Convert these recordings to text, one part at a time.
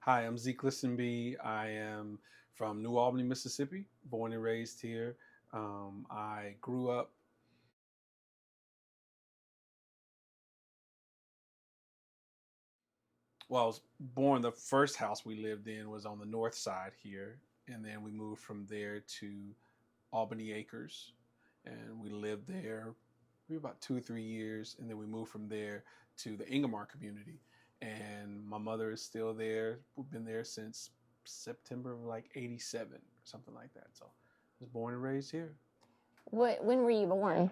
Hi, I'm Zeke Listenbee. I am from New Albany, Mississippi, born and raised here. I grew up, well, I was born, the first house we lived in was on the north side here. And then we moved from there to Albany Acres. And we lived there maybe about 2 or 3 years. And then we moved from there to the Ingomar community. And my mother is still there. We've been there since September of like 87 or something like that. So I was born and raised here. When were you born?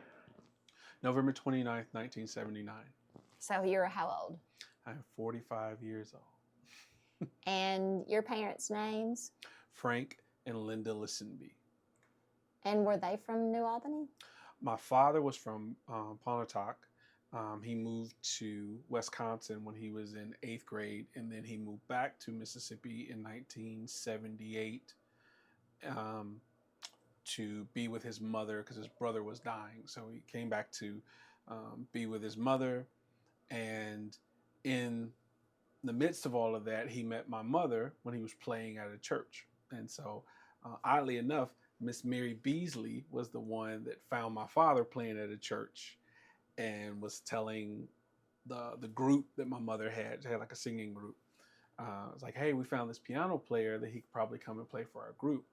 November 29th, 1979. So you're how old? I'm 45 years old. And your parents' names? Frank and Linda Listenbee. And were they from New Albany? My father was from Pontotoc. He moved to Wisconsin when he was in eighth grade, and then he moved back to Mississippi in 1978 um, to be with his mother because his brother was dying. So he came back to be with his mother. And in the midst of all of that, he met my mother when he was playing at a church. And so, oddly enough, Miss Mary Beasley was the one that found my father playing at a church and was telling the group that my mother had like a singing group. It's like, hey, we found this piano player that he could probably come and play for our group.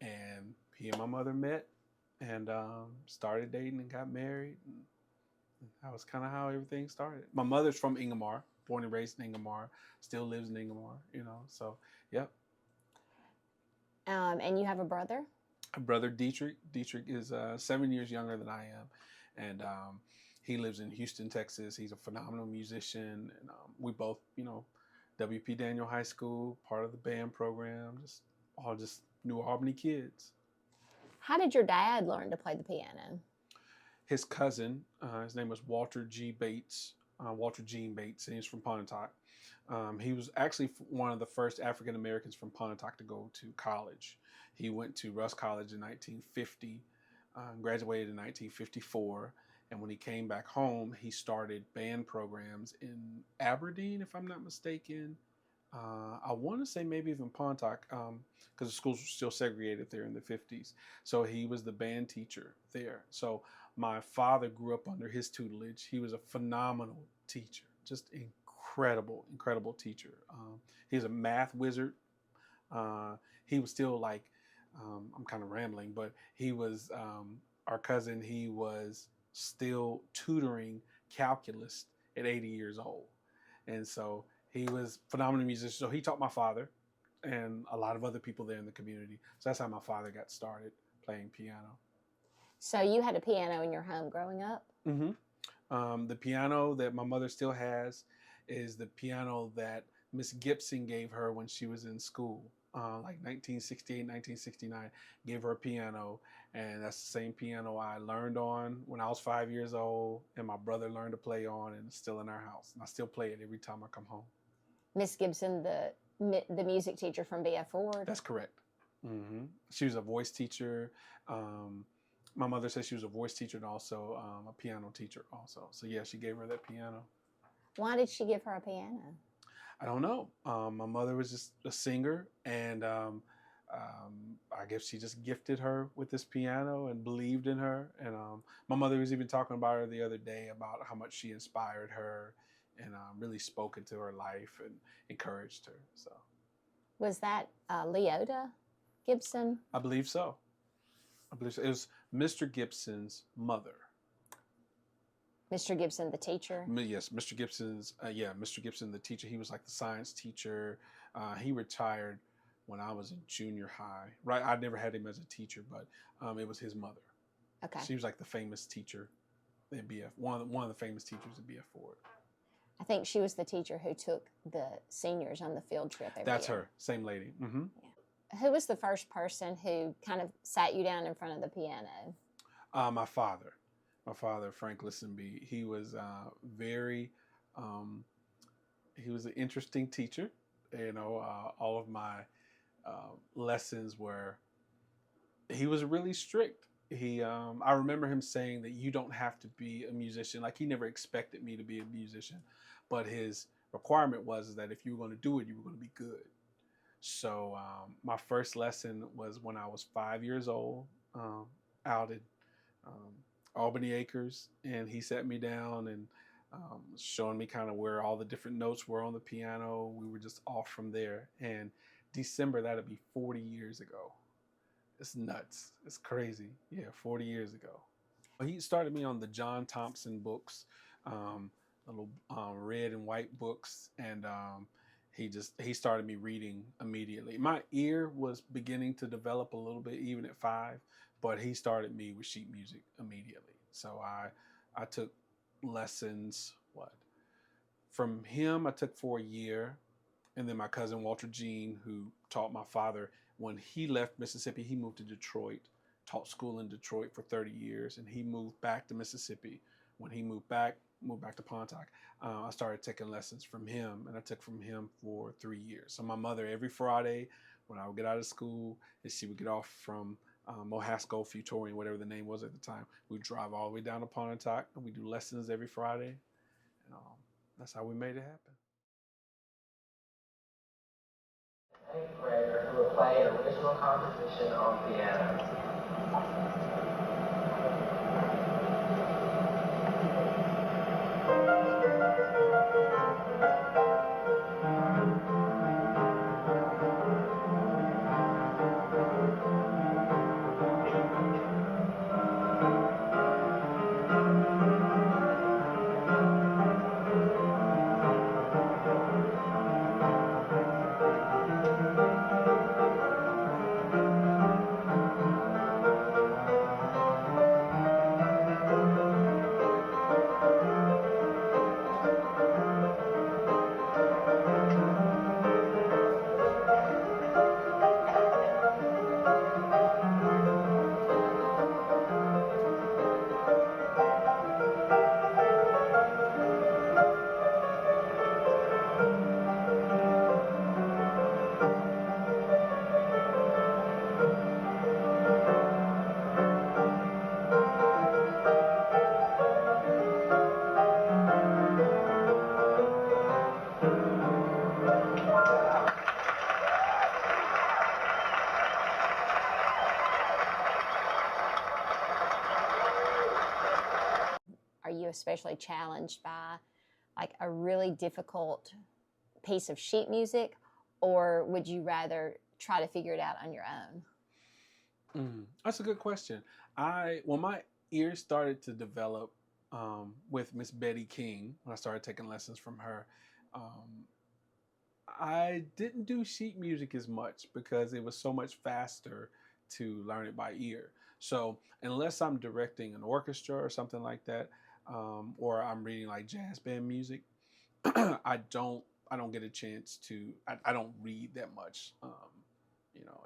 And he and my mother met and started dating and got married. And that was kind of how everything started. My mother's from Ingomar, born and raised in Ingomar, still lives in Ingomar. So, yep. And you have a brother? A brother, Dietrich. Dietrich is 7 years younger than I am. And he lives in Houston, Texas. He's a phenomenal musician. And we both, W.P. Daniel High School, part of the band program, just New Albany kids. How did your dad learn to play the piano? His cousin, his name was Walter G. Bates, Walter Gene Bates, and he's from Pontotoc. He was actually one of the first African Americans from Pontotoc to go to college. He went to Russ College in 1950, graduated in 1954, and when he came back home, he started band programs in Aberdeen, if I'm not mistaken. I want to say maybe even Pontotoc, because the schools were still segregated there in the 50s. So he was the band teacher there. So my father grew up under his tutelage. He was a phenomenal teacher, just incredible, incredible teacher. He's a math wizard. He was still like, I'm kind of rambling, but he was our cousin. He was still tutoring calculus at 80 years old. And so he was a phenomenal musician. So he taught my father and a lot of other people there in the community. So that's how my father got started playing piano. So you had a piano in your home growing up? Mm-hmm. The piano that my mother still has is the piano that Miss Gibson gave her when she was in school. Like 1968, 1969, gave her a piano, and that's the same piano I learned on when I was 5 years old, and my brother learned to play on, and it's still in our house. And I still play it every time I come home. Miss Gibson, the music teacher from B.F. Ford? That's correct. Mm-hmm. She was a voice teacher. My mother said she was a voice teacher and also a piano teacher also. So yeah, she gave her that piano. Why did she give her a piano? I don't know. My mother was just a singer, and I guess she just gifted her with this piano and believed in her. And my mother was even talking about her the other day about how much she inspired her and really spoke into her life and encouraged her. So, Was that Leota Gibson? I believe so. It was Mr. Gibson's mother. Mr. Gibson, the teacher? Yes, Mr. Gibson's, Mr. Gibson, the teacher. He was like the science teacher. He retired when I was in junior high. Right, I never had him as a teacher, but it was his mother. Okay. She was like the famous teacher at BF, one of the famous teachers at BF Ford. I think she was the teacher who took the seniors on the field trip every That's year. her, same lady. Mm-hmm. Yeah. Who was the first person who kind of sat you down in front of the piano? My father. My father, Frank Listenbee, he was he was an interesting teacher. All of my lessons were, he was really strict. I remember him saying that you don't have to be a musician. Like he never expected me to be a musician, but his requirement was is that if you were going to do it, you were going to be good. So my first lesson was when I was 5 years old, out in um, Albany Acres, and he sat me down and showing me kind of where all the different notes were on the piano. We were just off from there. And December, that'll be 40 years ago. It's nuts. It's crazy. Yeah, 40 years ago. He started me on the John Thompson books, um, little red and white books, and he started me reading immediately. My ear was beginning to develop a little bit even at 5, but he started me with sheet music immediately. So I took lessons. What from him? I took for a year, and then my cousin Walter Jean, who taught my father, when he left Mississippi, he moved to Detroit, taught school in Detroit for 30 years, and he moved back to Mississippi. When he moved back to Pontotoc, I started taking lessons from him, and I took from him for 3 years. So my mother, every Friday, when I would get out of school, and she would get off from Mohaskell, Futorian, whatever the name was at the time, we'd drive all the way down to Pontotoc, and we do lessons every Friday, and that's how we made it happen. Eighth grader who will play an original composition on piano. Are you especially challenged by like a really difficult piece of sheet music, or would you rather try to figure it out on your own? That's a good question. My ears started to develop with Miss Betty King when I started taking lessons from her. Um, I didn't do sheet music as much because it was so much faster to learn it by ear. So unless I'm directing an orchestra or something like that, or I'm reading like jazz band music, I don't get a chance to. I don't read that much.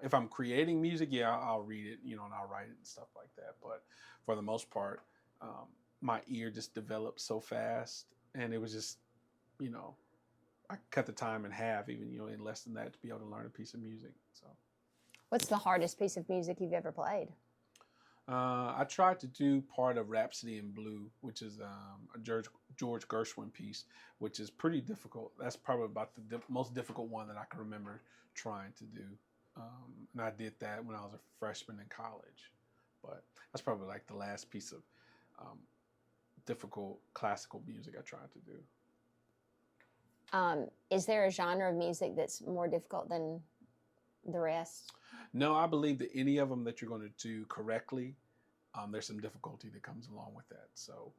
If I'm creating music, yeah, I'll read it, and I'll write it and stuff like that. But for the most part, um, my ear just developed so fast, and it was just, you know, I cut the time in half, even in less than that, to be able to learn a piece of music. So What's the hardest piece of music you've ever played? I tried to do part of Rhapsody in Blue, which is a George Gershwin piece, which is pretty difficult. That's probably about the most difficult one that I can remember trying to do. And I did that when I was a freshman in college. But that's probably like the last piece of um, difficult classical music I tried to do. Is there a genre of music that's more difficult than the rest? No, I believe that any of them that you're going to do correctly, there's some difficulty that comes along with that. So,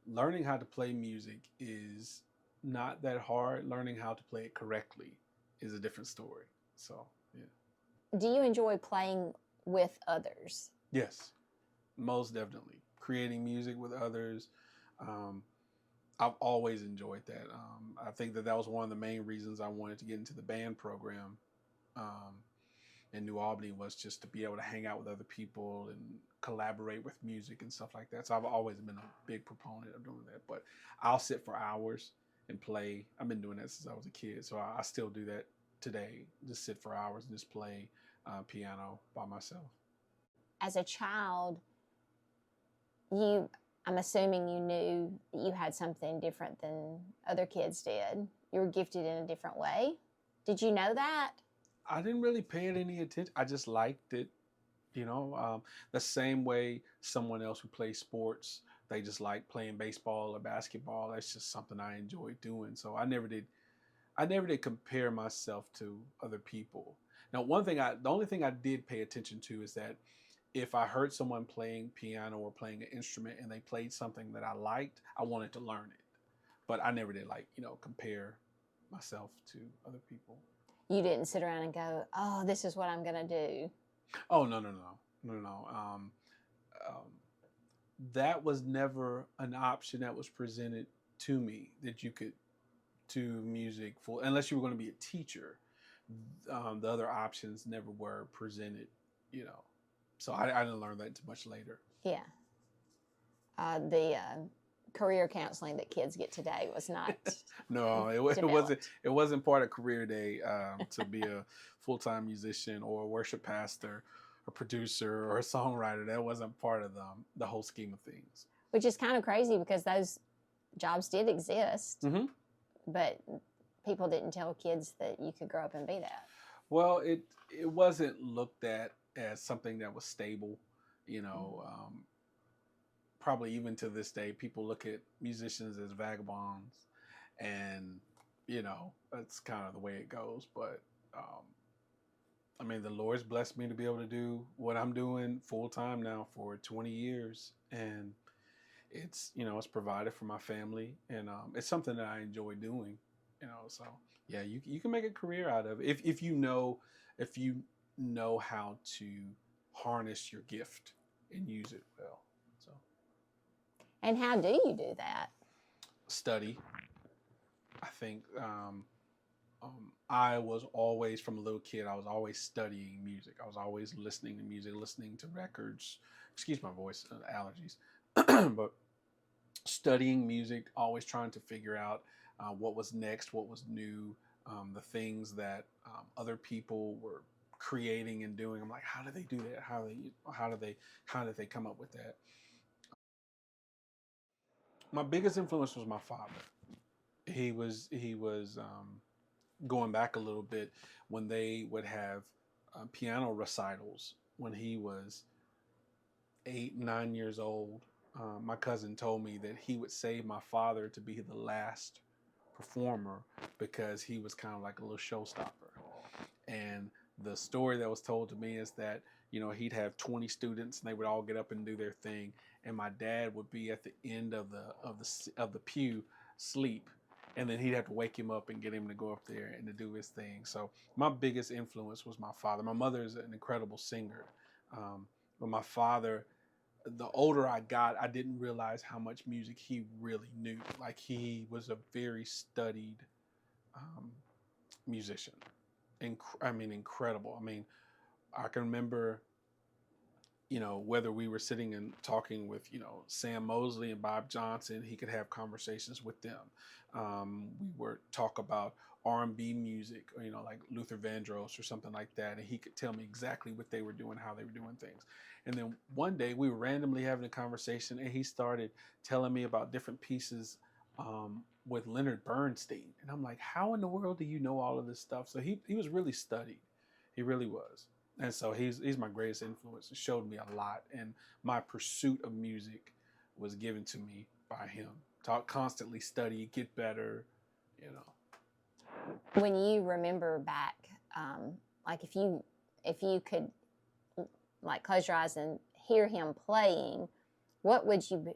learning how to play music is not that hard. Learning how to play it correctly is a different story. So, yeah. Do you enjoy playing with others? Yes, most definitely. Creating music with others. Um, I've always enjoyed that. I think that was one of the main reasons I wanted to get into the band program um, in New Albany, was just to be able to hang out with other people and collaborate with music and stuff like that. So I've always been a big proponent of doing that. But I'll sit for hours and play. I've been doing that since I was a kid, so I still do that today. Just sit for hours and just play piano by myself. As a child, you I'm assuming you knew that you had something different than other kids did. You were gifted in a different way. Did you know that? I didn't really pay it any attention. I just liked it, you know, the same way someone else who plays sports, they just like playing baseball or basketball. That's just something I enjoy doing. So I never did compare myself to other people. Now, the only thing I did pay attention to is that if I heard someone playing piano or playing an instrument and they played something that I liked, I wanted to learn it. But I never did like, compare myself to other people. You didn't sit around and go, "Oh, this is what I'm going to do." Oh, no, no, no, no, no. Um, that was never an option that was presented to me that you could do music for, unless you were going to be a teacher. The other options never were presented, you know. So I didn't learn that until much later. Yeah. The career counseling that kids get today was not No, developed. it wasn't part of career day to be a full time musician or a worship pastor, a producer or a songwriter. That wasn't part of the whole scheme of things. Which is kind of crazy because those jobs did exist, Mm-hmm. but people didn't tell kids that you could grow up and be that. Well, it wasn't looked at as something that was stable, you know. Probably even to this day, people look at musicians as vagabonds, and that's kind of the way it goes. But I mean, the Lord's blessed me to be able to do what I'm doing full time now for 20 years, and it's provided for my family, and it's something that I enjoy doing. So yeah, you can make a career out of it if you know how to harness your gift and use it well. So And how do you do that? study. I think I was always, from a little kid, I was always studying music. I was always listening to music, listening to records. Excuse my voice, allergies. But studying music, always trying to figure out what was next, what was new, the things that other people were creating and doing. I'm like, how did they do that? How did they come up with that? My biggest influence was my father. He was going back a little bit when they would have piano recitals when he was 8, 9 years old. My cousin told me that he would save my father to be the last performer because he was kind of like a little showstopper. And the story that was told to me is that he'd have 20 students and they would all get up and do their thing, and my dad would be at the end of the pew sleep, and then he'd have to wake him up and get him to go up there and to do his thing. So my biggest influence was my father. My mother is an incredible singer, but my father, the older I got, I didn't realize how much music he really knew. Like, he was a very studied musician. Incredible. I mean, I can remember, whether we were sitting and talking with, Sam Mosley and Bob Johnson, he could have conversations with them. We would talk about R&B music, or, like Luther Vandross or something like that, and he could tell me exactly what they were doing, how they were doing things. And then one day we were randomly having a conversation, and he started telling me about different pieces with Leonard Bernstein, and I'm like, how in the world do you know all of this stuff? So he was really studied. He really was. And so he's my greatest influence. It showed me a lot, and my pursuit of music was given to me by him. Constantly study, get better, you know. When you remember back, like if you could like close your eyes and hear him playing, what would you be,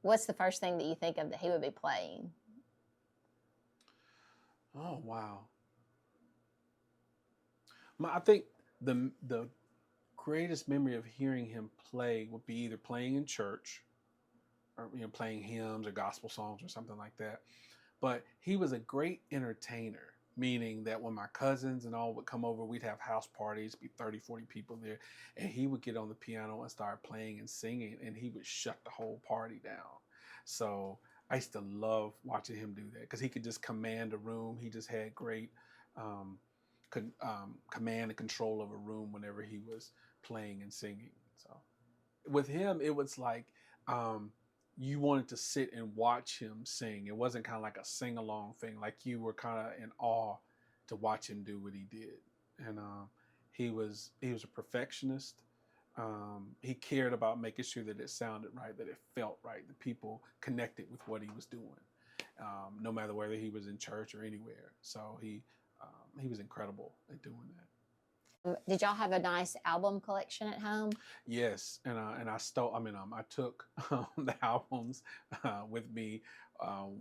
what's the first thing that you think of that he would be playing? Oh wow. I think the greatest memory of hearing him play would be either playing in church, or playing hymns or gospel songs or something like that. But he was a great entertainer, meaning that when my cousins and all would come over, we'd have house parties, be 30, 40 people there, and he would get on the piano and start playing and singing, and he would shut the whole party down. So I used to love watching him do that because he could just command a room. He just had great command and control of a room whenever he was playing and singing. So with him, it was like you wanted to sit and watch him sing. It wasn't kind of like a sing along thing. Like you were kind of in awe to watch him do what he did. And he was a perfectionist. He cared about making sure that it sounded right, that it felt right, that people connected with what he was doing, no matter whether he was in church or anywhere. So he was incredible at doing that. Did y'all have a nice album collection at home? Yes, and I stole. I mean, I took the albums with me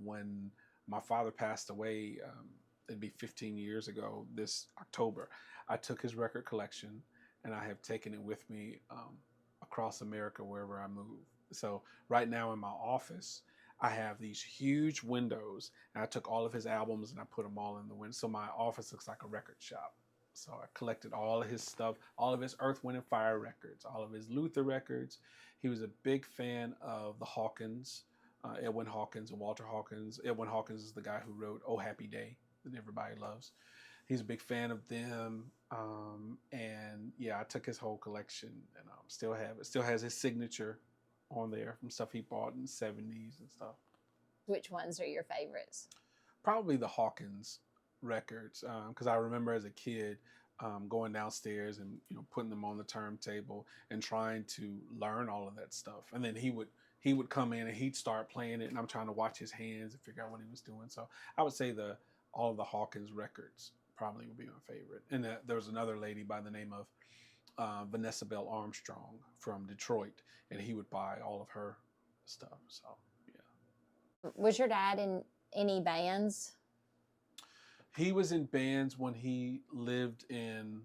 when my father passed away. It'd be 15 years ago this October. I took his record collection, and I have taken it with me across America wherever I move. So right now in my office, I have these huge windows, and I took all of his albums and I put them all in the window. So my office looks like a record shop. So I collected all of his stuff, all of his Earth, Wind, and Fire records, all of his Luther records. He was a big fan of the Hawkins, Edwin Hawkins and Walter Hawkins. Edwin Hawkins is the guy who wrote "Oh Happy Day" that everybody loves. He's a big fan of them, and yeah, I took his whole collection and still have it. Still has his signature on there from stuff he bought in the '70s and stuff. Which ones are your favorites? Probably the Hawkins records, because I remember as a kid going downstairs and putting them on the turntable and trying to learn all of that stuff. And then he would come in and he'd start playing it, and I'm trying to watch his hands and figure out what he was doing. So I would say all of the Hawkins records probably would be my favorite. And there was another lady by the name of Vanessa Bell Armstrong from Detroit, and he would buy all of her stuff. So yeah. Was your dad in any bands? He was in bands when he lived in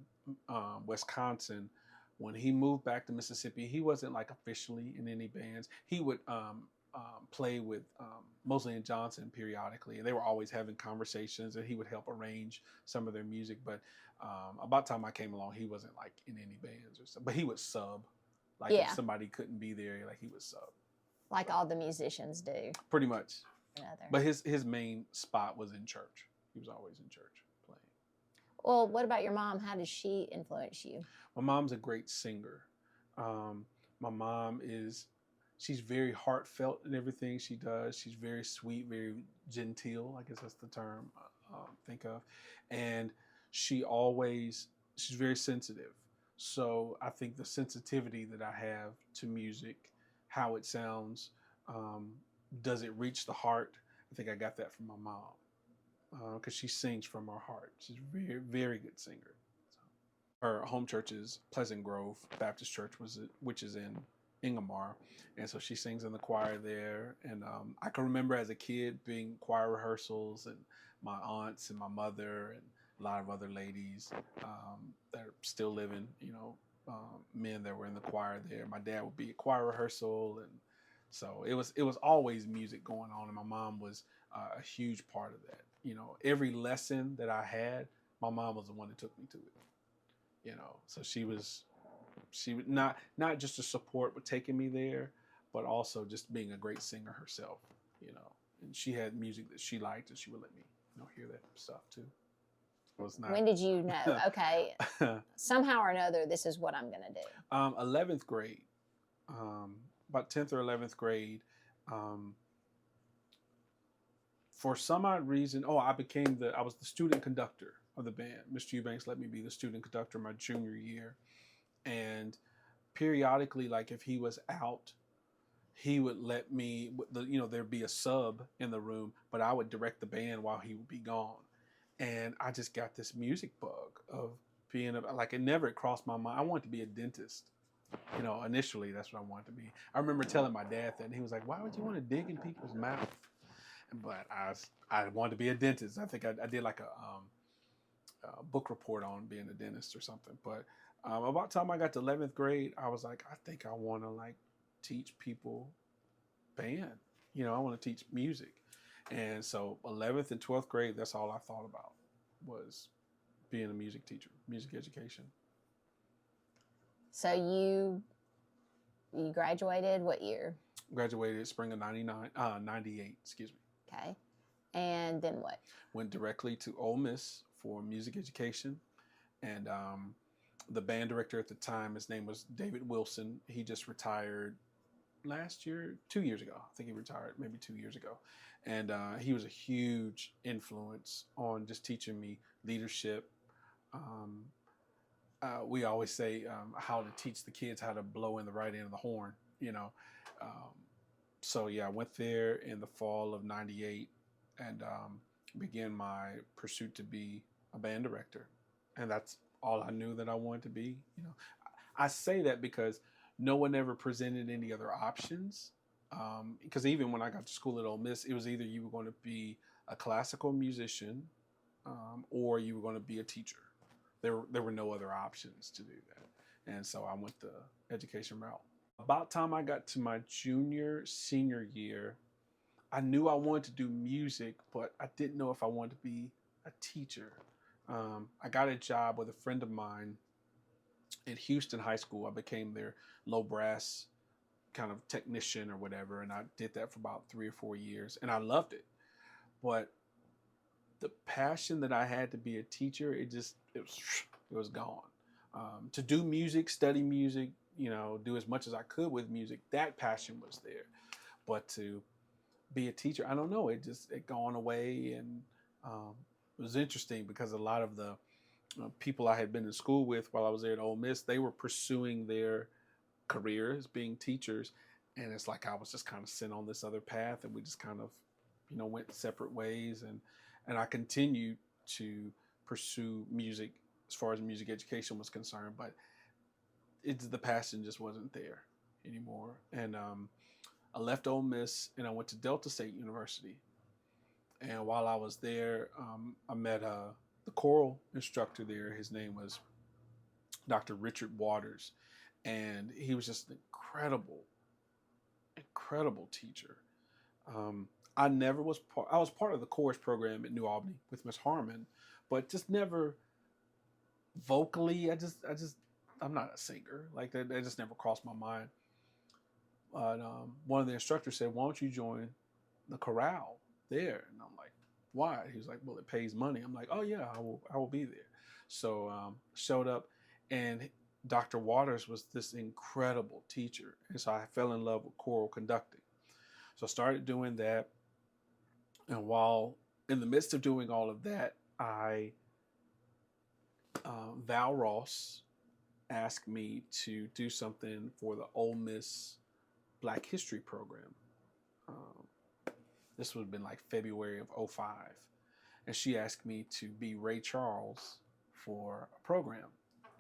Wisconsin. When he moved back to Mississippi, he wasn't like officially in any bands. He would play with Mosley and Johnson periodically, and they were always having conversations, and he would help arrange some of their music. But about the time I came along, he wasn't like in any bands or something. But he would sub, like if somebody couldn't be there, like he would sub. Like all the musicians do. Pretty much. Another. But his main spot was in church. He was always in church playing. Well, what about your mom? How does she influence you? My mom's a great singer. My mom she's very heartfelt in everything she does. She's very sweet, very genteel. I guess that's the term I think of. And she's very sensitive. So I think the sensitivity that I have to music, how it sounds, does it reach the heart? I think I got that from my mom. Because she sings from her heart. She's a very, very good singer. So, her home church is Pleasant Grove Baptist Church, which is in Ingomar, and so she sings in the choir there. And I can remember as a kid being choir rehearsals, and my aunts and my mother and a lot of other ladies that are still living, men that were in the choir there. My dad would be at choir rehearsal, and so it was always music going on, and my mom was a huge part of that. Every lesson that I had, my mom was the one that took me to it. So she was not just a support, but taking me there, but also just being a great singer herself. And she had music that she liked, and she would let me hear that stuff too. It was not. When did you know? Okay, somehow or another, this is what I'm gonna do. 11th grade, about 10th or 11th grade. For some odd reason, I was the student conductor of the band. Mr. Eubanks let me be the student conductor my junior year. And periodically, like if he was out, he would let me, there'd be a sub in the room, but I would direct the band while he would be gone. And I just got this music bug of being, it never crossed my mind. I wanted to be a dentist. Initially, that's what I wanted to be. I remember telling my dad that, and he was like, "Why would you want to dig in people's mouth?" But I wanted to be a dentist. I think I did like a book report on being a dentist or something. But about the time I got to 11th grade, I was like, I think I want to teach people band. I want to teach music. And so 11th and 12th grade, that's all I thought about was being a music teacher, music education. So you graduated what year? Graduated spring of 98, excuse me. Okay. And then what? Went directly to Ole Miss for music education. And the band director at the time, his name was David Wilson. He just retired last year, 2 years ago. I think he retired maybe 2 years ago, and he was a huge influence on just teaching me leadership. Um, we always say how to teach the kids how to blow in the right end of the horn. You know, um, so yeah, I went there in the fall of '98 and began my pursuit to be a band director, and that's all I knew that I wanted to be. You know, I say that because no one ever presented any other options. Because even when I got to school at Ole Miss, it was either you were going to be a classical musician or you were going to be a teacher. There were no other options to do that, and so I went the education route. About time I got to my senior year, I knew I wanted to do music, but I didn't know if I wanted to be a teacher. I got a job with a friend of mine at Houston High School. I became their low brass kind of technician or whatever, and I did that for about 3 or 4 years, and I loved it. But the passion that I had to be a teacher, it was gone. To do music, study music, do as much as I could with music, that passion was there. But to be a teacher, I don't know, it gone away, and it was interesting because a lot of the people I had been in school with while I was there at Ole Miss, they were pursuing their careers being teachers, and it's like I was just kind of sent on this other path, and we just kind of went separate ways, and I continued to pursue music as far as music education was concerned, but the passion just wasn't there anymore. And I left Ole Miss and I went to Delta State University, and while I was there, I met the choral instructor there. His name was Dr. Richard Waters, and he was just an incredible teacher. I never was part. I was part of the chorus program at New Albany with Miss Harmon, but just never vocally. I'm not a singer. Like that just never crossed my mind. But one of the instructors said, "Why don't you join the chorale there?" And I'm like, "Why?" He was like, "Well, it pays money." I'm like, "Oh yeah, I will be there." So showed up, and Dr. Waters was this incredible teacher, and so I fell in love with choral conducting. So I started doing that, and while in the midst of doing all of that, Val Ross asked me to do something for the Ole Miss Black History program. This would have been like February of '05. And she asked me to be Ray Charles for a program.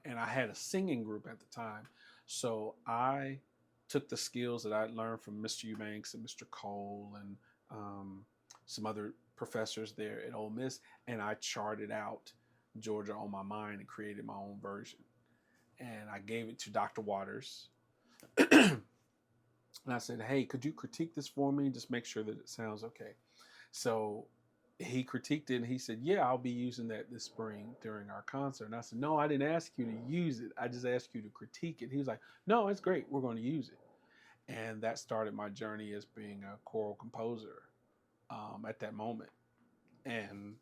And I had a singing group at the time. So I took the skills that I'd learned from Mr. Eubanks and Mr. Cole and some other professors there at Ole Miss, and I charted out Georgia on my mind and created my own version. And I gave it to Dr. Waters. And I said, "Hey, could you critique this for me? Just make sure that it sounds okay." So he critiqued it and he said, "Yeah, I'll be using that this spring during our concert." And I said, "No, I didn't ask you to use it. I just asked you to critique it." He was like, "No, it's great. We're going to use it." And that started my journey as being a choral composer at that moment. And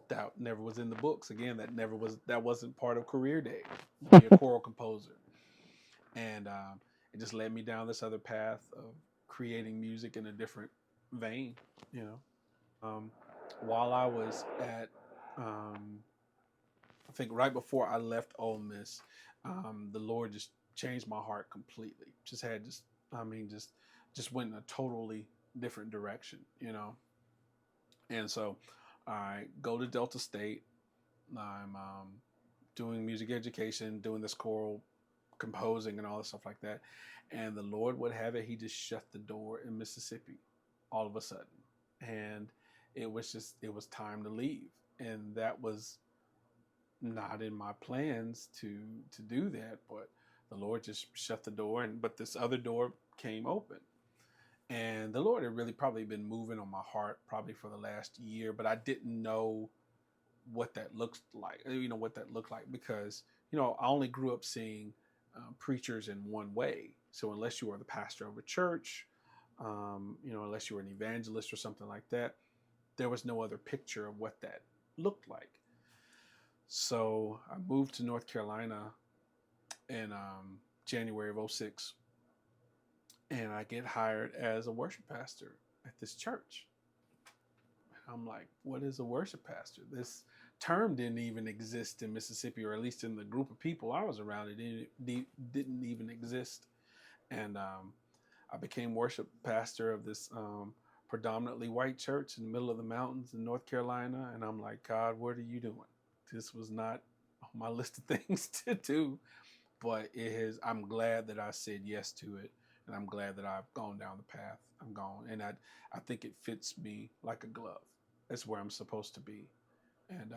that never was in the books. Again, that wasn't part of career day, be a choral composer. And it just led me down this other path of creating music in a different vein, you know. While I was at, I think right before I left Ole Miss, the Lord just changed my heart completely. Just went in a totally different direction, you know. And so I go to Delta State. I'm doing music education, doing this choral composing and all this stuff like that. And the Lord would have it, He just shut the door in Mississippi all of a sudden. And it was time to leave. And that was not in my plans to do that, but the Lord just shut the door, but this other door came open. And the Lord had really probably been moving on my heart probably for the last year, but I didn't know what that looked like, because, I only grew up seeing preachers in one way. So unless you were the pastor of a church, unless you were an evangelist or something like that, there was no other picture of what that looked like. So I moved to North Carolina in January of '06. and I get hired as a worship pastor at this church. I'm like, what is a worship pastor? This term didn't even exist in Mississippi, or at least in the group of people I was around, didn't even exist. And I became worship pastor of this predominantly white church in the middle of the mountains in North Carolina. And I'm like, God, what are you doing? This was not on my list of things to do, but it has. I'm glad that I said yes to it, and I'm glad that I've gone down the path I'm going. And I think it fits me like a glove. It's where I'm supposed to be, and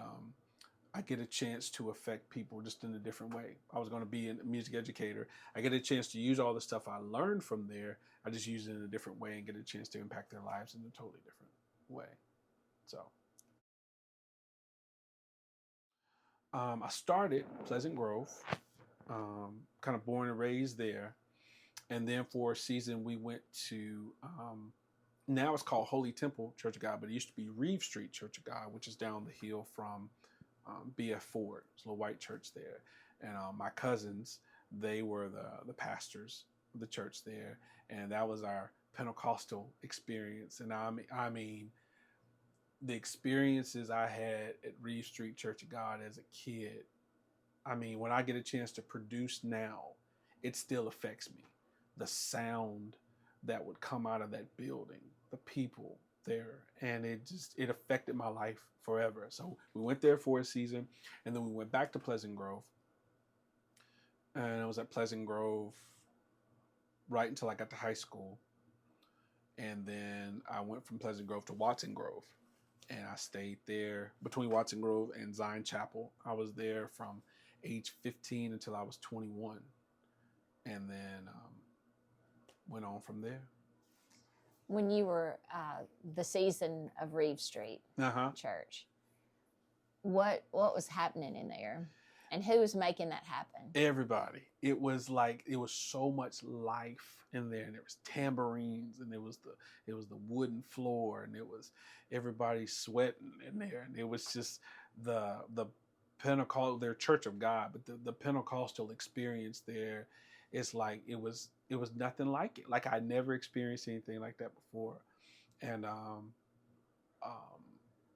I get a chance to affect people just in a different way. I was going to be a music educator. I get a chance to use all the stuff I learned from there. I just use it in a different way and get a chance to impact their lives in a totally different way. So I started Pleasant Grove, kind of born and raised there. And then for a season, we went to, now it's called Holy Temple Church of God, but it used to be Reeve Street Church of God, which is down the hill from BF Ford. It's a little white church there. And my cousins, they were the pastors of the church there. And that was our Pentecostal experience. And I mean, the experiences I had at Reeve Street Church of God as a kid, I mean, when I get a chance to produce now, it still affects me. The sound that would come out of that building, the people there, and it affected my life forever. So we went there for a season, and then we went back to Pleasant Grove, and I was at Pleasant Grove right until I got to high school, and then I went from Pleasant Grove to Watson Grove, and I stayed there between Watson Grove and Zion Chapel. I was there from age 15 until I was 21, and then went on from there. When you were the season of Reeve Street Church, what was happening in there, and who was making that happen? Everybody. It was so much life in there, and there was tambourines, and it was the wooden floor, and it was everybody sweating in there, and it was just the Pentecostal, their Church of God, but the Pentecostal experience there, it's like it was nothing like it. Like I never experienced anything like that before. And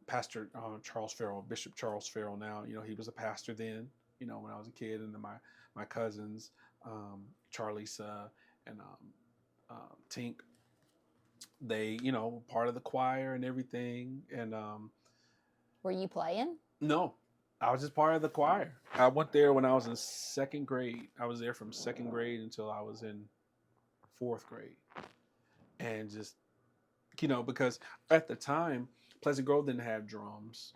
Pastor Charles Farrell, Bishop Charles Farrell, now, he was a pastor then, when I was a kid, and then my cousins, Charlisa and Tink, they, part of the choir and everything. And were you playing? No, I was just part of the choir. I went there when I was in second grade. I was there from second grade until I was in fourth grade. And just, because at the time, Pleasant Grove didn't have drums.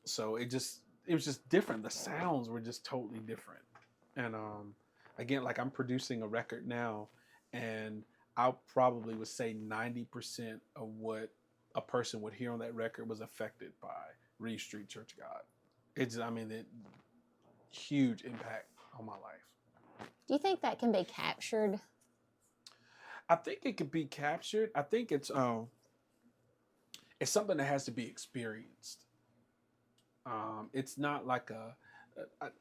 So it was just different. The sounds were just totally different. And again, like I'm producing a record now, and I probably would say 90% of what a person would hear on that record was affected by Reeve Street Church of God. It huge impact on my life. Do you think that can be captured? I think it could be captured. I think it's something that has to be experienced. It's not like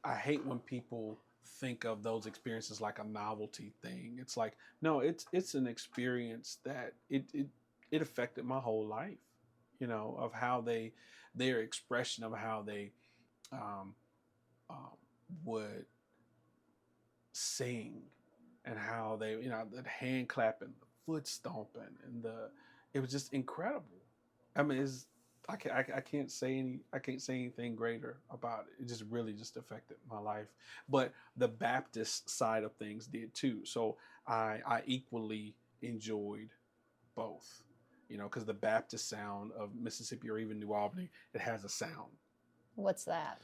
I hate when people think of those experiences like a novelty thing. It's like, no, it's an experience that it affected my whole life, of how their expression of how they would sing, and how they, the hand clapping, the foot stomping, and it was just incredible. I mean, I can't say anything greater about it. It just really just affected my life. But the Baptist side of things did too. So I equally enjoyed both, because the Baptist sound of Mississippi or even New Albany, it has a sound. What's that?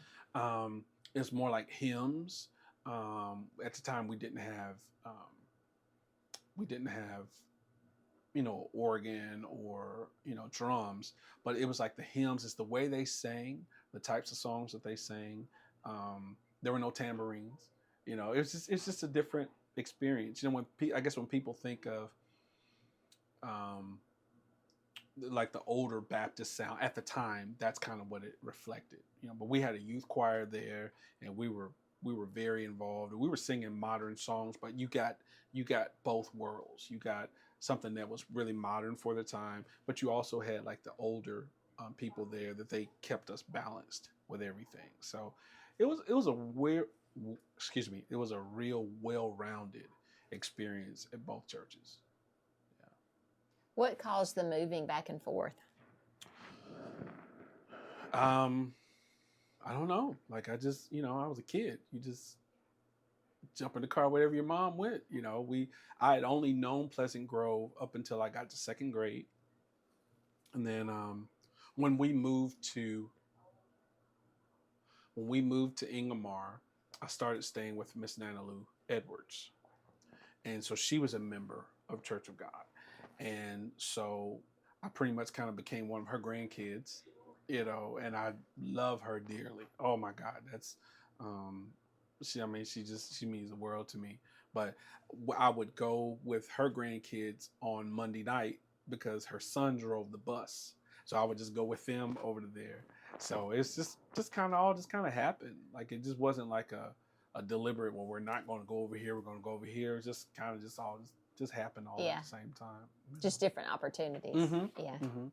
It's more like hymns. At the time, we didn't have organ or drums, but it was like the hymns. It's the way they sang, the types of songs that they sang. There were no tambourines. It's just a different experience. When people think of like the older Baptist sound at the time, that's kind of what it reflected. But we had a youth choir there, and we were we were very involved. We were singing modern songs, but you got both worlds. You got something that was really modern for the time, but you also had like the older people there that they kept us balanced with everything. So it was a weird, excuse me, it was a real well-rounded experience at both churches. What caused the moving back and forth? I don't know. Like I just, I was a kid. You just jump in the car wherever your mom went. I had only known Pleasant Grove up until I got to second grade, and then when we moved to Ingomar, I started staying with Miss Nanalu Edwards, and so she was a member of Church of God, and so I pretty much kind of became one of her grandkids, and I love her dearly. Oh my God, that's she means the world to me. But I would go with her grandkids on Monday night because her son drove the bus, so I would just go with them over to there. So it's just kind of all just kind of happened. Like it just wasn't like a deliberate. Well, we're not going to go over here. We're going to go over here. It just kind of just all just happened all at the same time. Just different opportunities. Mm-hmm. Yeah. Mm-hmm.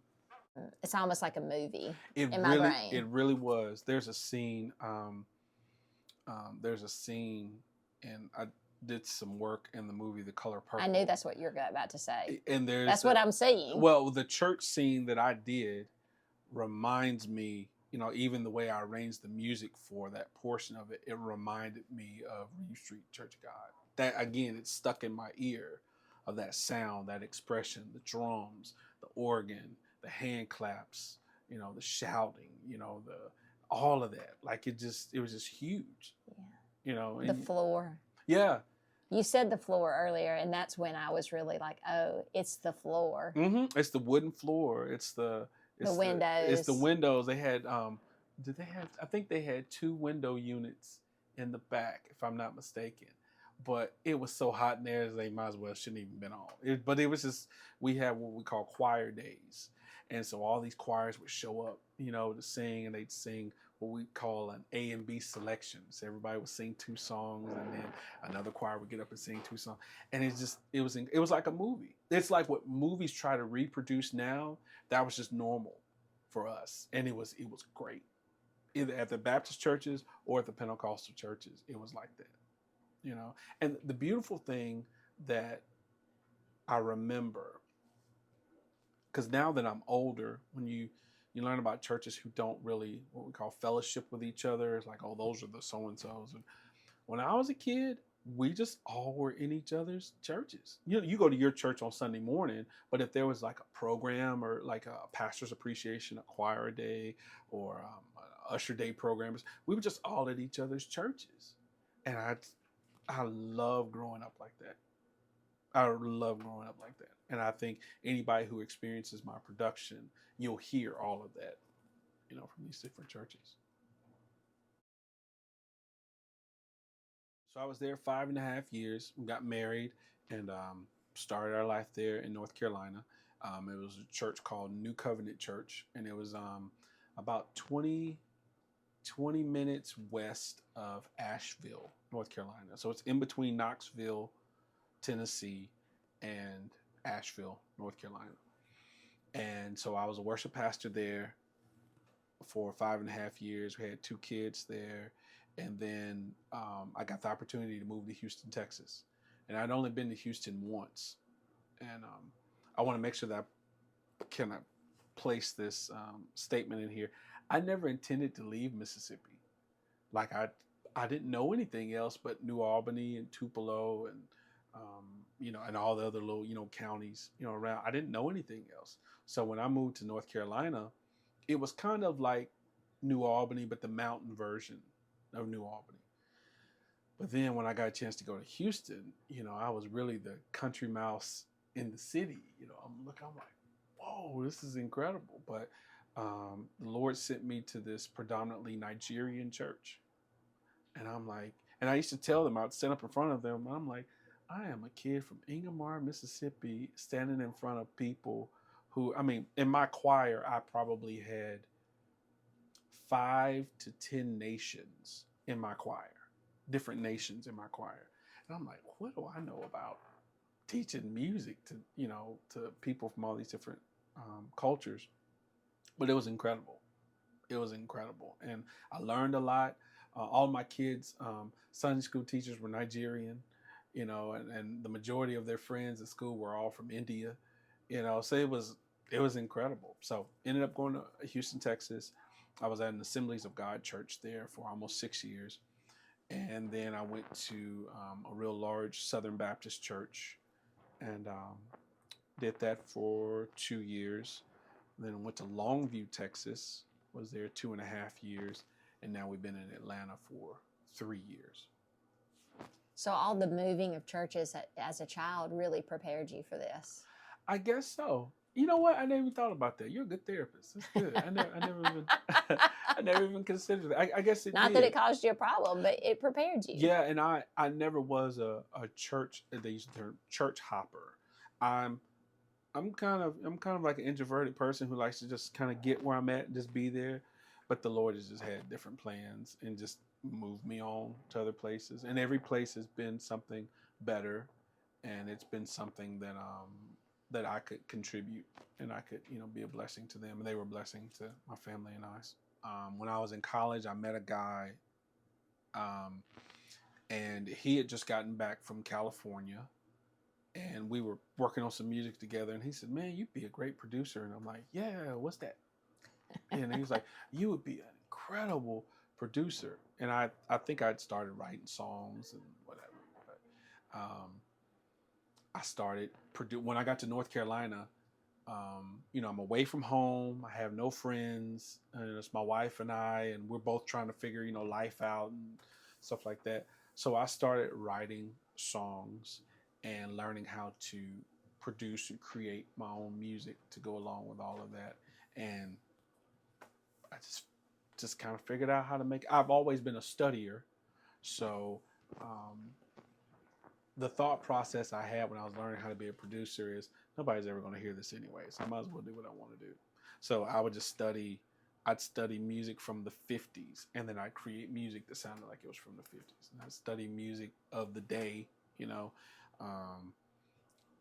It's almost like a movie It in really, my brain. it really was. There's a scene. And I did some work in the movie The Color Purple. I knew that's what you're about to say. And that's what I'm seeing. Well, the church scene that I did reminds me, even the way I arranged the music for that portion of it, it reminded me of Reeve Street Church of God. That again, it's stuck in my ear of that sound, that expression, the drums, the organ, the hand claps, the shouting, all of that. Like it was just huge. Yeah. The floor. Yeah. You said the floor earlier, and that's when I was really like, oh, it's the floor. Mm-hmm. It's the wooden floor. It's the windows. It's the windows. They had did they have? I think they had 2 window units in the back, if I'm not mistaken. But it was so hot in there, they might as well shouldn't even been on. But it was just, we had what we call choir days, and so all these choirs would show up, to sing, and they'd sing what we call an A and B selection. So everybody would sing 2 songs, and then another choir would get up and sing 2 songs, and it was like a movie. It's like what movies try to reproduce now. That was just normal for us, and it was great, either at the Baptist churches or at the Pentecostal churches. It was like that. And the beautiful thing that I remember, because now that I'm older, when you learn about churches who don't really, what we call, fellowship with each other, it's like, oh, those are the so-and-sos. And when I was a kid, we just all were in each other's churches. You go to your church on Sunday morning, but if there was like a program or like a pastor's appreciation, a choir day, or usher day programs, we were just all at each other's churches. And I love growing up like that. I love growing up like that. And I think anybody who experiences my production, you'll hear all of that, from these different churches. So I was there 5.5 years. We got married and started our life there in North Carolina. It was a church called New Covenant Church, and it was about 20 minutes west of Asheville, North Carolina. So it's in between Knoxville, Tennessee, and Asheville, North Carolina. And so I was a worship pastor there for 5.5 years. We had 2 kids there. And then I got the opportunity to move to Houston, Texas. And I'd only been to Houston once. And I want to make sure that I place this statement in here. I never intended to leave Mississippi. Like I didn't know anything else but New Albany and Tupelo and and all the other little counties around. I didn't know anything else. So when I moved to North Carolina, it was kind of like New Albany, but the mountain version of New Albany. But then when I got a chance to go to Houston, I was really the country mouse in the city. I'm like, whoa, this is incredible. But the Lord sent me to this predominantly Nigerian church. And I'm like, and I used to tell them, I'd stand up in front of them, and I'm like, I am a kid from Ingomar, Mississippi, standing in front of people who, in my choir, I probably had 5 to 10 nations in my choir. different nations in my choir. And I'm like, what do I know about teaching music to, to people from all these different cultures? But it was incredible. It was incredible. And I learned a lot. All my kids, Sunday school teachers were Nigerian, and the majority of their friends at school were all from India, so it was incredible. So ended up going to Houston, Texas. I was at an Assemblies of God church there for almost 6 years. And then I went to a real large Southern Baptist church and did that for 2 years. Then I went to Longview, Texas, was there 2.5 years. And now we've been in Atlanta for 3 years. So all the moving of churches as a child really prepared you for this. I guess so. You know what? I never even thought about that. You're a good therapist. That's good. I never even, I never even considered that. I guess it Not did. that it caused you a problem, but it prepared you. Yeah, and I never was a church. They used the term church hopper. I'm kind of like an introverted person who likes to just kind of get where I'm at and just be there. But the Lord has just had different plans and just moved me on to other places. And every place has been something better, and it's been something that I could contribute and I could be a blessing to them, and they were a blessing to my family and I. When I was in college, I met a guy, and he had just gotten back from California, and we were working on some music together. And he said, "Man, you'd be a great producer." And I'm like, "Yeah, what's that?" And he was like, "You would be an incredible producer." And I think I'd started writing songs and whatever. But I started when I got to North Carolina. I'm away from home. I have no friends, and it's my wife and I, and we're both trying to figure life out and stuff like that. So I started writing songs and learning how to produce and create my own music to go along with all of that. And I just kind of figured out how to make it. I've always been a studier. So the thought process I had when I was learning how to be a producer is nobody's ever going to hear this anyway. So I might as well do what I want to do. So I would just I'd study music from the 50s, and then I'd create music that sounded like it was from the 50s. And I'd study music of the day,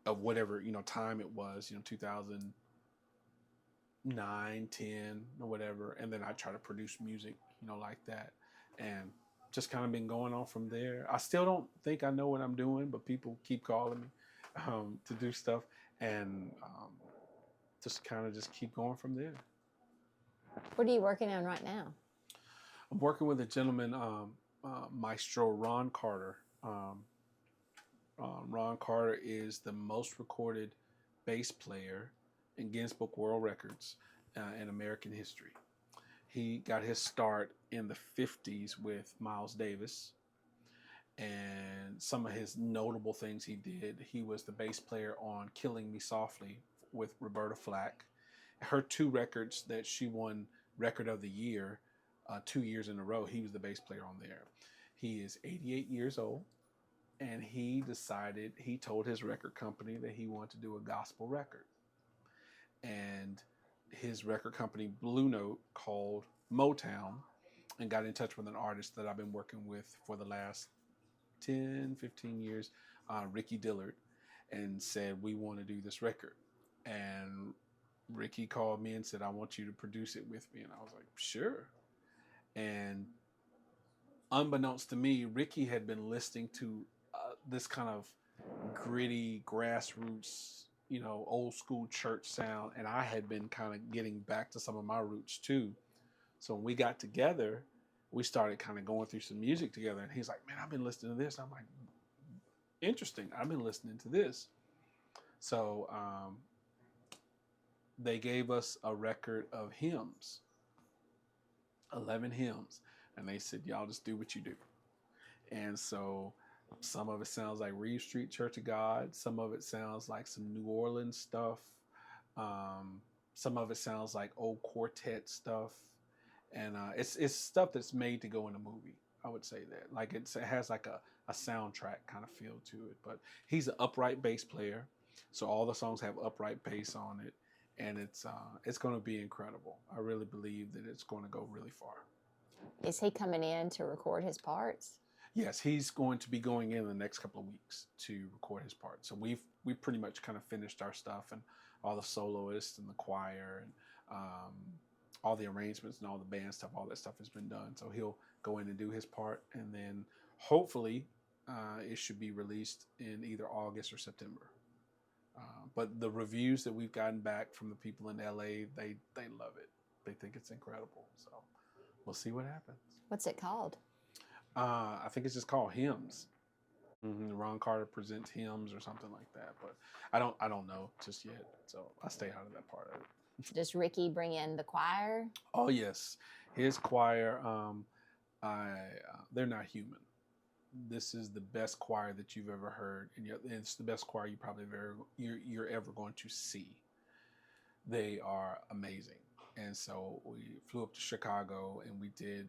of whatever, time it was, 2009, 10 or whatever. And then I try to produce music, like that. And just kind of been going on from there. I still don't think I know what I'm doing, but people keep calling me to do stuff, and just kind of just keep going from there. What are you working on right now? I'm working with a gentleman, Maestro Ron Carter. Ron Carter is the most recorded bass player in Guinness Book World Records in American history. He got his start in the 50s with Miles Davis, and some of his notable things he did, he was the bass player on Killing Me Softly with Roberta Flack. Her 2 records that she won Record of the Year 2 years in a row, he was the bass player on there. He is 88 years old, and he told his record company that he wanted to do a gospel record. And his record company, Blue Note, called Motown and got in touch with an artist that I've been working with for the last 10, 15 years, Ricky Dillard, and said, "We want to do this record." And Ricky called me and said, "I want you to produce it with me." And I was like, "Sure." And unbeknownst to me, Ricky had been listening to this kind of gritty, grassroots, old school church sound. And I had been kind of getting back to some of my roots too. So when we got together, we started kind of going through some music together. And he's like, "Man, I've been listening to this." I'm like, "Interesting. I've been listening to this." So they gave us a record of hymns, 11 hymns. And they said, "Y'all just do what you do." And so some of it sounds like Reeve Street Church of God. Some of it sounds like some New Orleans stuff. Some of it sounds like old quartet stuff. And it's stuff that's made to go in a movie. I would say that. Like it has like a soundtrack kind of feel to it. But he's an upright bass player. So all the songs have upright bass on it. And it's going to be incredible. I really believe that it's going to go really far. Is he coming in to record his parts? Yes, he's going to be going in the next couple of weeks to record his part. So we pretty much kind of finished our stuff, and all the soloists and the choir and all the arrangements and all the band stuff. All that stuff has been done. So he'll go in and do his part, and then hopefully it should be released in either August or September. But the reviews that we've gotten back from the people in LA, they love it. They think it's incredible. So we'll see what happens. What's it called? I think it's just called Hymns. Ron Carter presents hymns or something like that, but I don't know just yet. So I stay out of that part of it. Does Ricky bring in the choir? Oh yes, his choir. They're not human. This is the best choir that you've ever heard, and it's the best choir you're ever going to see. They are amazing, and so we flew up to Chicago and we did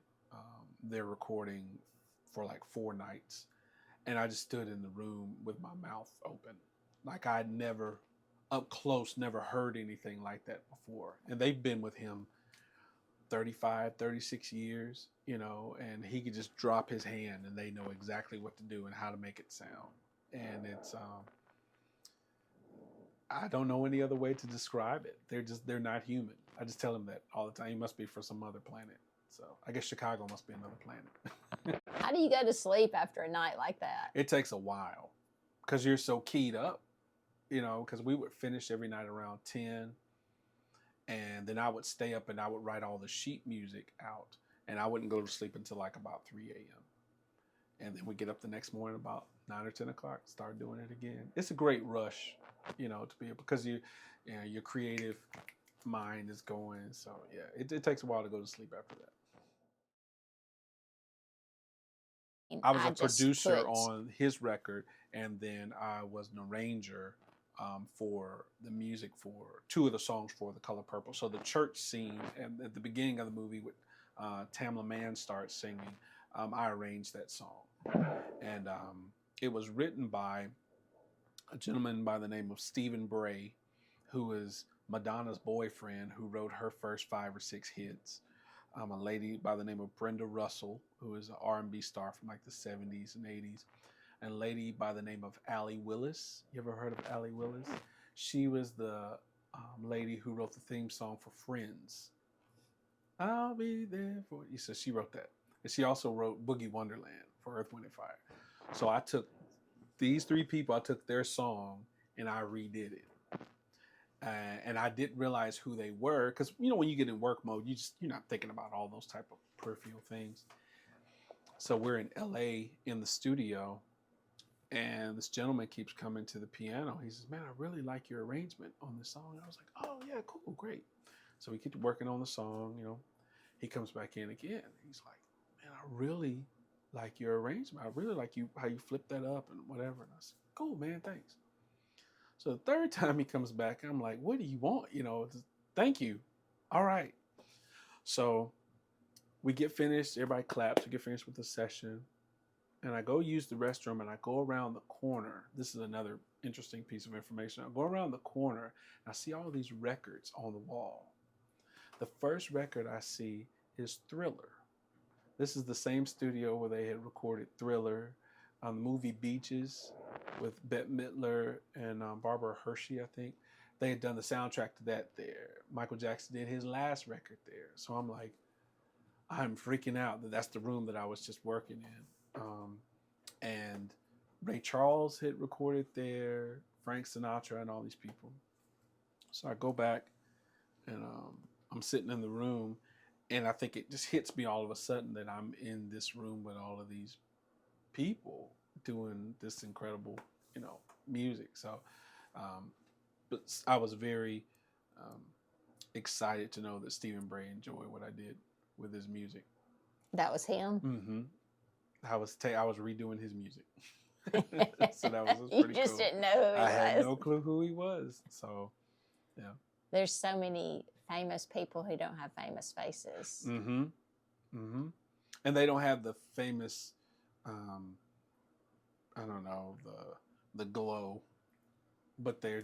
their recording for like 4 nights, and I just stood in the room with my mouth open, like I'd never up close never heard anything like that before. And they've been with him 35, 36 years, and he could just drop his hand and they know exactly what to do and how to make it sound. And it's I don't know any other way to describe it. They're not human. I just tell him that all the time. He must be from some other planet. So I guess Chicago must be another planet. How do you go to sleep after a night like that? It takes a while because you're so keyed up, because we would finish every night around 10, and then I would stay up and I would write all the sheet music out, and I wouldn't go to sleep until like about 3 a.m. And then we get up the next morning about 9 or 10 o'clock, start doing it again. It's a great rush, to be able, because your creative mind is going. So yeah, it takes a while to go to sleep after that. I was a producer on his record, and then I was an arranger for the music for 2 of the songs for The Color Purple. So the church scene, and at the beginning of the movie, with Tamla Mann starts singing, I arranged that song. And it was written by a gentleman by the name of Stephen Bray, who is Madonna's boyfriend, who wrote her first 5 or 6 hits. A lady by the name of Brenda Russell, who is an R&B star from like the 70s and 80s. And a lady by the name of Allie Willis. You ever heard of Allie Willis? She was the lady who wrote the theme song for Friends. I'll be there for you. So she wrote that. And she also wrote Boogie Wonderland for Earth, Wind & Fire. So I took these 3 people, I took their song and I redid it. And I didn't realize who they were, because when you get in work mode, you're not thinking about all those type of peripheral things. So we're in LA in the studio, and this gentleman keeps coming to the piano. He says, "Man, I really like your arrangement on this song." And I was like, "Oh yeah, cool, great." So we keep working on the song. He comes back in again. He's like, "Man, I really like your arrangement. I really like how you flip that up and whatever." And I said, "Cool, man, thanks." So the 3rd time he comes back, I'm like, "What do you want?" Thank you. All right. So we get finished. Everybody claps. We get finished with the session. And I go use the restroom, and I go around the corner. This is another interesting piece of information. I go around the corner, and I see all these records on the wall. The first record I see is Thriller. This is the same studio where they had recorded Thriller, the movie Beaches with Bette Midler and Barbara Hershey, I think. They had done the soundtrack to that there. Michael Jackson did his last record there. So I'm like, I'm freaking out that that's the room that I was just working in. And Ray Charles had recorded there, Frank Sinatra, and all these people. So I go back, and I'm sitting in the room, and I think it just hits me all of a sudden that I'm in this room with all of these people doing this incredible, music. So, but I was very excited to know that Stephen Bray enjoyed what I did with his music. That was him? Mm-hmm. I was redoing his music. So that was pretty cool. You just didn't know who he was. I had no clue who he was. So, yeah. There's so many famous people who don't have famous faces. Mm-hmm. Mm-hmm. And they don't have the famous, I don't know, the glow, but they're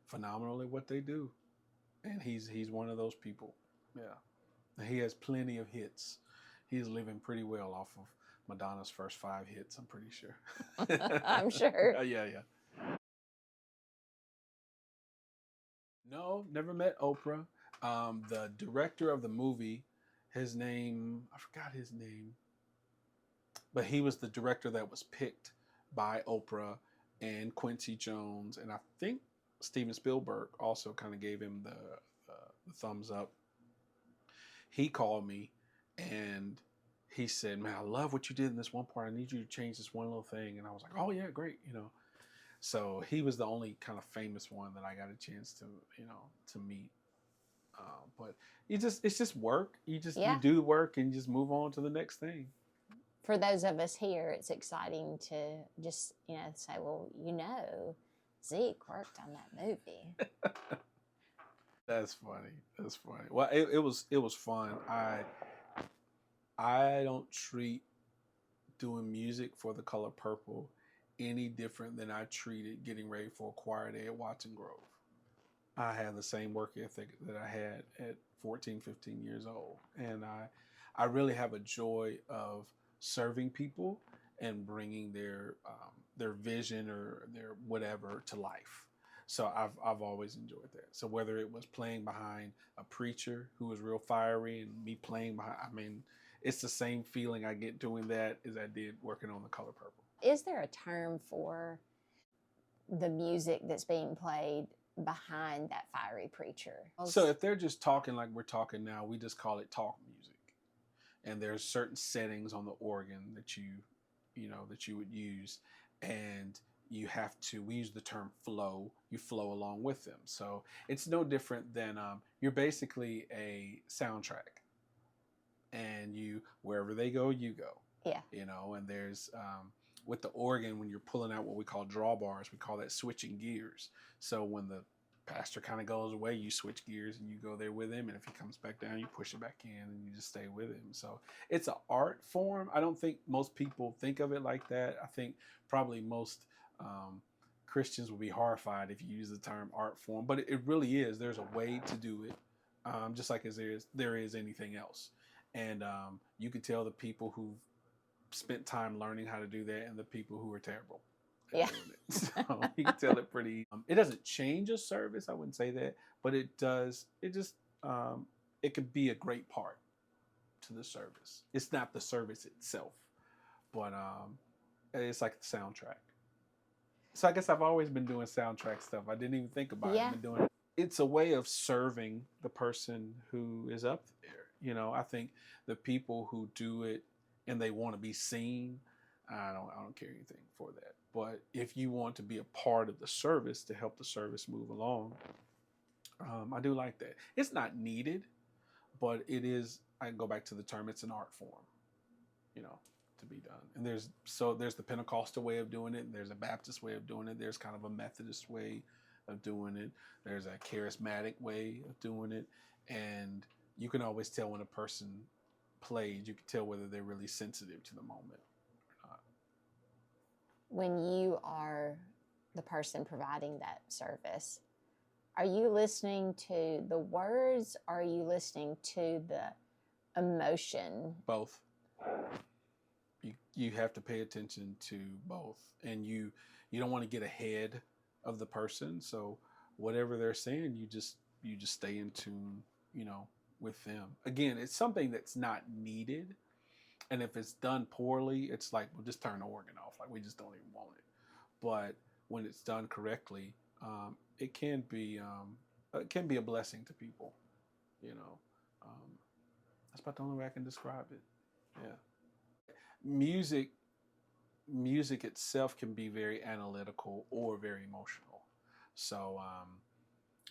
phenomenal at what they do. And he's one of those people. Yeah. He has plenty of hits. he's living pretty well off of Madonna's first 5 hits, I'm pretty sure. I'm sure. Yeah. No, never met Oprah. The director of the movie, his name, I forgot his name, but he was the director that was picked by Oprah and Quincy Jones, and I think Steven Spielberg also kind of gave him the thumbs up. He called me and he said, "Man, I love what you did in this one part. I need you to change this one little thing." And I was like, "Oh yeah, great," you know. So he was the only kind of famous one that I got a chance to, to meet. But it's just work. You Yeah. do work and you just move on to the next thing. For those of us here, it's exciting to just, say, well, Zeke worked on that movie. That's funny. That's funny. Well, it was fun. I don't treat doing music for the color purple any different than I treated getting ready for a choir day at Watson Grove. I had the same work ethic that I had at 14, 15 years old. And I really have a joy of serving people and bringing their vision or their whatever to life. So I've always enjoyed that. So whether it was playing behind a preacher who was real fiery and me playing behind, I mean, it's the same feeling I get doing that as I did working on the color purple. Is there a term for the music that's being played behind that fiery preacher? So if they're just talking like we're talking now, we just call it talk music. And there's certain settings on the organ that you would use, and we use the term flow. You flow along with them. So it's no different than you're basically a soundtrack, and wherever they go, you go. Yeah. And there's with the organ, when you're pulling out what we call drawbars, we call that switching gears. So when the pastor kind of goes away, you switch gears and you go there with him, and if he comes back down, you push it back in and you just stay with him. So it's an art form. I don't think most people think of it like that. I think probably most Christians will be horrified if you use the term art form, but it really is. There's a way to do it, just like as there is anything else. And you can tell the people who've spent time learning how to do that and the people who are terrible. Yeah. So you can tell it pretty. It doesn't change a service. I wouldn't say that, but it does. It just it could be a great part to the service. It's not the service itself, but it's like the soundtrack. So I guess I've always been doing soundtrack stuff. I didn't even think about it. I've been doing it. It's a way of serving the person who is up there. I think the people who do it and they want to be seen, I don't care anything for that. But if you want to be a part of the service to help the service move along, I do like that. It's not needed, but it is. I go back to the term. It's an art form, to be done. And there's the Pentecostal way of doing it. And there's a Baptist way of doing it. There's kind of a Methodist way of doing it. There's a charismatic way of doing it. And you can always tell when a person plays. You can tell whether they're really sensitive to the moment. When you are the person providing that service, are you listening to the words or are you listening to the emotion? Both. You have to pay attention to both, and you don't want to get ahead of the person. So whatever they're saying, you just stay in tune, with them. Again, it's something that's not needed. And if it's done poorly, it's like, we'll just turn the organ off. Like, we just don't even want it. But when it's done correctly, it can be a blessing to people. That's about the only way I can describe it. Yeah. Music itself can be very analytical or very emotional. So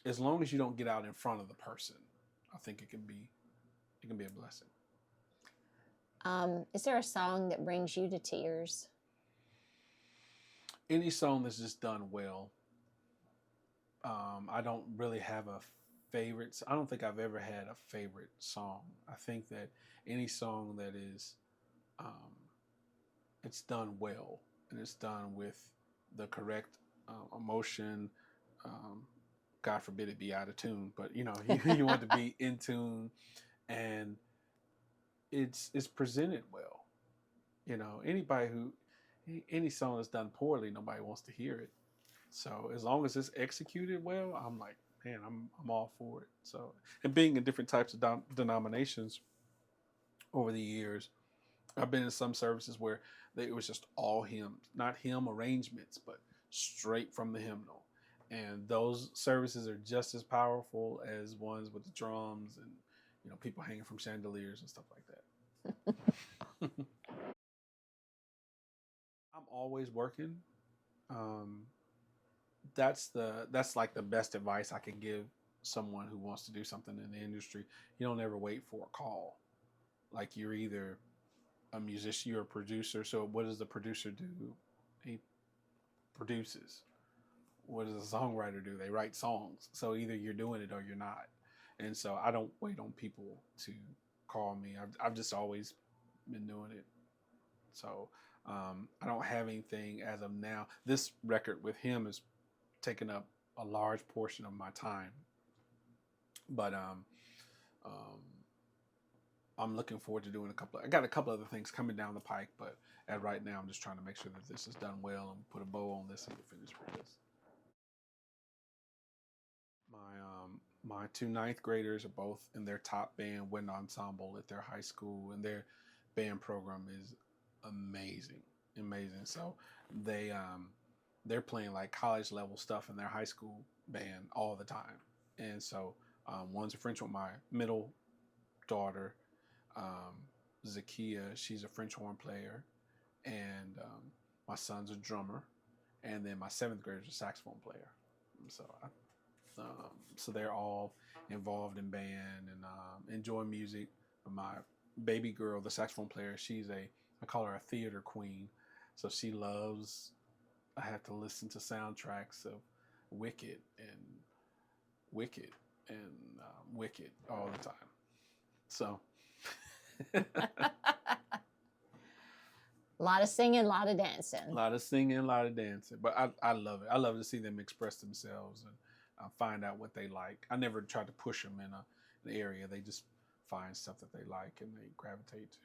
as long as you don't get out in front of the person, I think it can be a blessing. Is there a song that brings you to tears? Any song that's just done well. I don't really have a favorite. I don't think I've ever had a favorite song. I think that any song that is, it's done well and it's done with the correct emotion. God forbid it be out of tune, but you want to be in tune, and it's presented well. You know, any song that's done poorly, nobody wants to hear it. So as long as it's executed well, I'm like, man, I'm all for it. So, and being in different types of denominations over the years, I've been in some services where it was just all hymns, not hymn arrangements, but straight from the hymnal. And those services are just as powerful as ones with the drums and people hanging from chandeliers and stuff like that. I'm always working. Um, that's like the best advice I can give someone who wants to do something in the industry. You don't ever wait for a call. Like you're either a musician, you're a producer. So what does the producer do? He produces. What does a songwriter do? They write songs. So either you're doing it or you're not. And so I don't wait on people to call me. I've just always been doing it. So I don't have anything as of now. This record with him has taken up a large portion of my time, but um, I'm looking forward to doing I got a couple other things coming down the pike, but at right now I'm just trying to make sure that this is done well and put a bow on this and get finished with this. My two ninth graders are both in their top band wind ensemble at their high school, and their band program is amazing, amazing. So they they're playing like college level stuff in their high school band all the time, and so one's a French with my middle daughter, um, Zakia. She's a French horn player, and my son's a drummer, and then my seventh grader is a saxophone player. So so they're all involved in band and enjoy music. My baby girl, the saxophone player, I call her a theater queen. So she loves, I have to listen to soundtracks of Wicked and Wicked and Wicked all the time. So. A lot of singing, a lot of dancing. A lot of singing, a lot of dancing. But I love it. I love to see them express themselves and find out what they like. I never try to push them in an area. They just find stuff that they like and they gravitate to.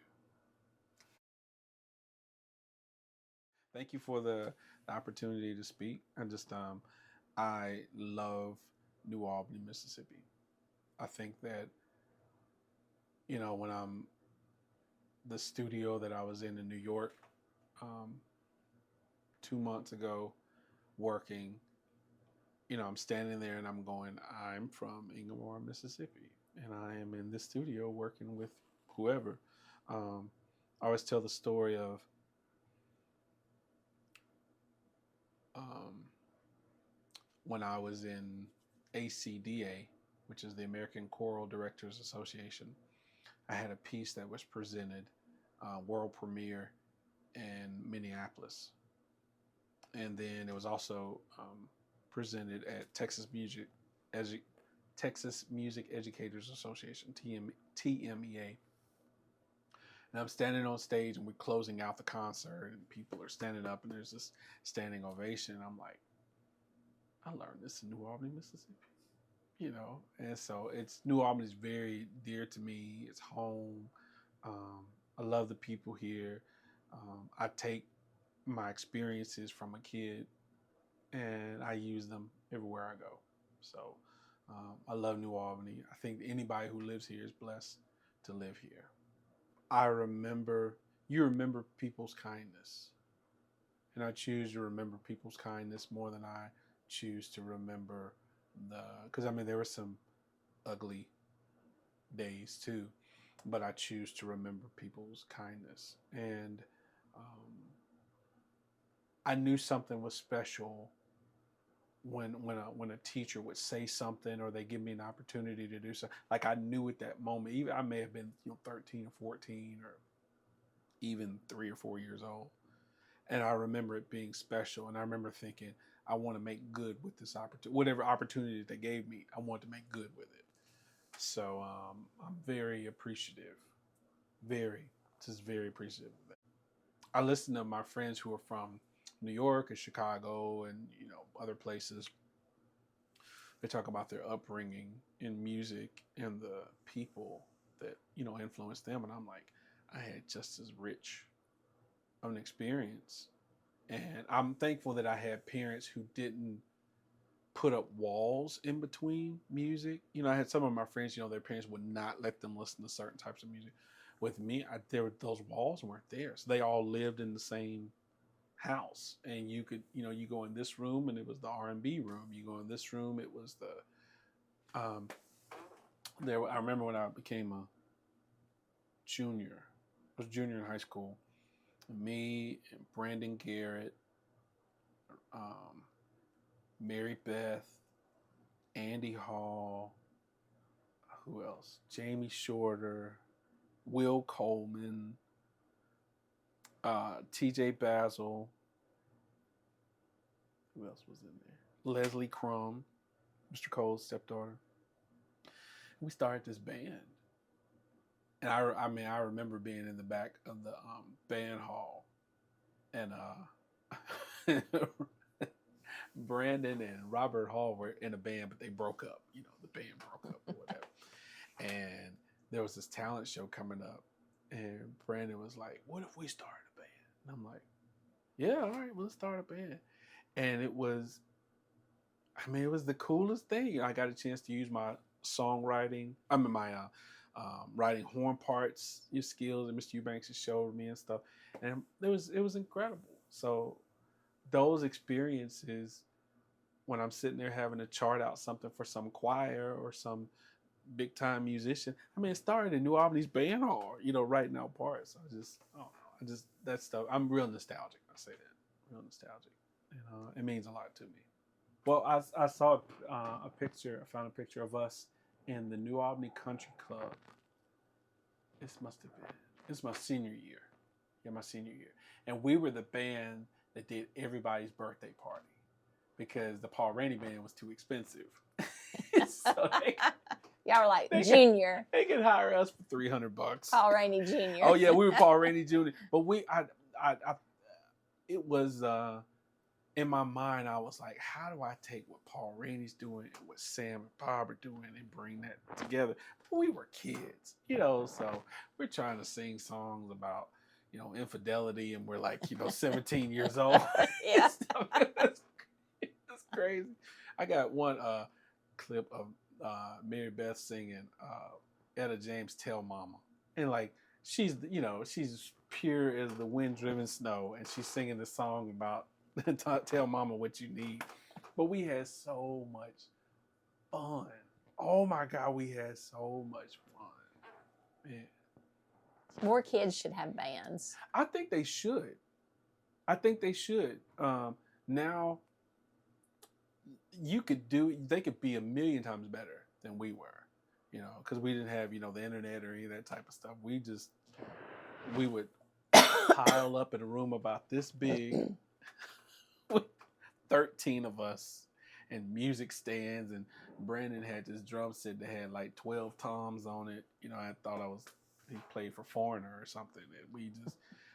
Thank you for the opportunity to speak. I love New Albany, Mississippi. I think that, when I'm the studio that I was in New York 2 months ago working, I'm standing there and I'm going, I'm from Inglemoor, Mississippi, and I am in this studio working with whoever. I always tell the story of um, when I was in ACDA, which is the American Choral Directors Association. I had a piece that was presented world premiere in Minneapolis, and then it was also presented at Texas Music Educators Association, TMEA. And I'm standing on stage and we're closing out the concert and people are standing up and there's this standing ovation. I'm like, I learned this in New Albany, Mississippi. And so New Albany is very dear to me. It's home. I love the people here. I take my experiences from a kid and I use them everywhere I go. So I love New Albany. I think anybody who lives here is blessed to live here. You remember people's kindness. And I choose to remember people's kindness more than I choose to remember because there were some ugly days too, but I choose to remember people's kindness. And I knew something was special when a teacher would say something or they give me an opportunity to do something. Like I knew at that moment, even I may have been 13 or 14 or even 3 or 4 years old. And I remember it being special. And I remember thinking, I want to make good with this opportunity. Whatever opportunity they gave me, I want to make good with it. So I'm very appreciative. Just very appreciative of that. I listen to my friends who are from New York and Chicago and other places. They talk about their upbringing in music and the people that, you know, influenced them. And I'm like, I had just as rich of an experience. And I'm thankful that I had parents who didn't put up walls in between music. You know, I had some of my friends, you know, their parents would not let them listen to certain types of music. With me, those walls weren't there. So they all lived in the same house, and you could, you know, you go in this room and it was the R&B room. You go in this room, it was the I remember when I became a junior. I was junior in high school. Me and Brandon Garrett, Mary Beth, Andy Hall, who else? Jamie Shorter, Will Coleman, TJ Basil. Who else was in there? Leslie Crum, Mr. Cole's stepdaughter. We started this band. And I remember being in the back of the band hall, and Brandon and Robert Hall were in a band, but they broke up. You know, the band broke up or whatever. And there was this talent show coming up, and Brandon was like, "What if we started a band?" And I'm like, "Yeah, all right, let's start a band." And it was the coolest thing. I got a chance to use my songwriting. My writing horn parts, your skills, and Mr. Eubanks has showed me and stuff, and it was incredible. So those experiences, when I'm sitting there having to chart out something for some choir or some big time musician, it started in New Albany's band hall, you know, writing out parts. That stuff. I'm real nostalgic. I say that, real nostalgic. It means a lot to me. Well, I saw a picture. I found a picture of us in the New Albany Country Club. This my senior year. Yeah, my senior year. And we were the band that did everybody's birthday party because the Paul Rainey band was too expensive. So y'all were like junior. They could hire us for $300. Paul Rainey Jr. Oh yeah, we were Paul Rainey Jr. But it was in my mind, I was like, how do I take what Paul Rainey's doing and what Sam and Bob are doing and bring that together? But we were kids, you know, so we're trying to sing songs about, you know, infidelity, and we're like, you know, 17 years old. Yeah. It's crazy. I got one clip of Mary Beth singing Etta James' Tell Mama. And like, she's pure as the wind-driven snow, and she's singing the song about tell mama what you need. But we had so much fun. Oh my God, we had so much fun. Man. More kids should have bands. I think they should. Now, they could be a million times better than we were, you know, because we didn't have, you know, the internet or any of that type of stuff. We would pile up in a room about this big with 13 of us and music stands, and Brandon had this drum set that had like 12 toms on it. You know, I thought he played for Foreigner or something. And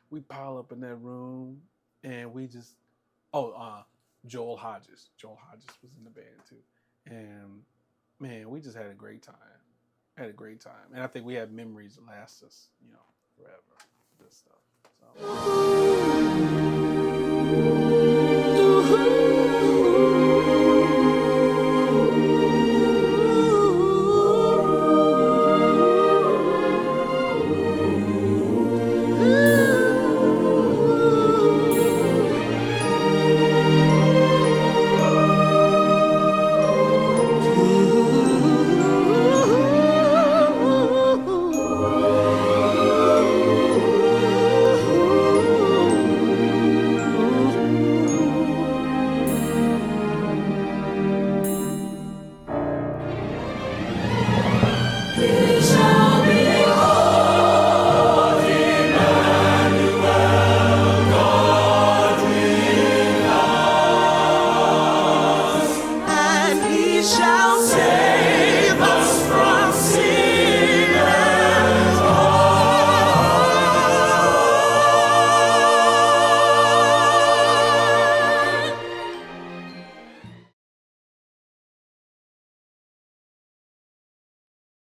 we pile up in that room, and Joel Hodges was in the band too. And man, we just had a great time. And I think we have memories that last us, you know, forever. This stuff. So.